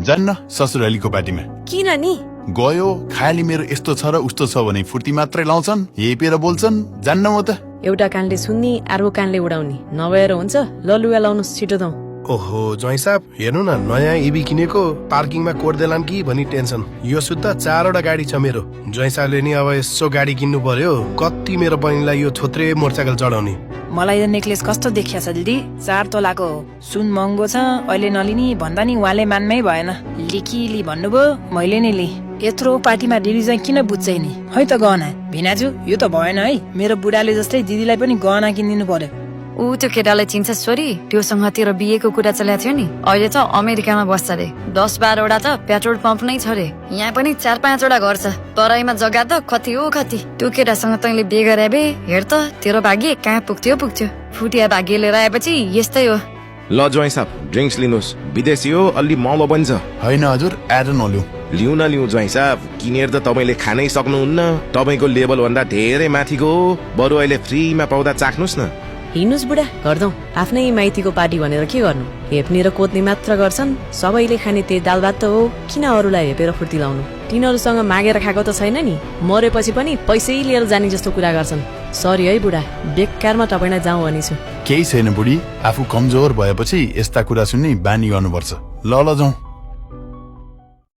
जान्न ससुरालीको पार्टीमा किन नि गयो खाली मेरो यस्तो छ र उस्तो छ भने फुर्ती मात्रै लाउँछन् हेपेर बोल्छन् जान्न म त एउटा कानले सुन्नी अर्को कानले उडाउने नभएर हुन्छ ल लुगा लाउनुहोस् छिटो त ओहो ज्वाइँ साहब हेर्नु न नयाँ इभी किनेको पार्किङमा कोड देलान् कि भनी टेन्सन यो सुत्ता 4वटा गाडी छ मेरो ज्वाइँ साहबले नि अब यसो गाडी किन्नु पर्यो कति मेरो बहिनीलाई यो थोत्रे मोटरसाइकल चढाउने मलाई यो नेक्लेस कस्तो देखिया छ दिदी 4 तोलाको सुन महँगो छ अहिले नलिनी भन्दा नि उहाँले मान्नै भएन लिकिली भन्नुभयो मैले नि लि यत्रो पार्टीमा दिदी चाहिँ किन बुझ्छै नि है त गहना भिनाजु यो त भएन है मेरो बुढाले जस्तै दिदीलाई पनि गहना किनिदिनु पर्यो ऊ त्यो केटालाई चिन्छ छोरी त्योसँग तेरो बिहेको कुरा चलेको थियो नि अहिले त अमेरिकामा बस्छ रे 10-12 वटा त पेट्रोल पम्प नै छ रे यहाँ पनि 4-5 वटा घर छ तराईमा जग्गा त कति हो कति त्यो केटासँग तैँले बिहे गरे बे हेर त तेरो भाग्य कहाँ पुग्थ्यो फुटिया भाग्य लिएर आएपछि यस्तै हो ल ज्वाइँ साहब ड्रिङ्क्स लिनुहोस् विदेशी हो अलि महँगो पनि छ होइन हजुर एड नलिउ लिउ न लिउ ज्वाइँ साहब किनेर त तपाईँले खानै सक्नुहुन्न तपाईँको लेभल भन्दा धेरै माथिको हो बरु अहिले फ्रीमा पाउँदा चाख्नुहोस् न हिँड्नुहोस् बुढा घर जाउँ आफ्नै माइतीको पार्टी भनेर के गर्नु हेप्ने र कोत्ने मात्र गर्छन् सबैले खाने त्यही दाल भात त हो किन अरूलाई हेपेर फुर्ती लाउनु तिनीहरूसँग मागेर खाएको त छैन नि मरेपछि पनि पैसै लिएर जाने जस्तो कुरा गर्छन् सरी है बुढा बेकारमा तपाईँलाई जाउँ भनिछु केही छैन बुढी आफू कमजोर भएपछि यस्ता कुरा सुन्ने बानी गर्नुपर्छ ल जाउँ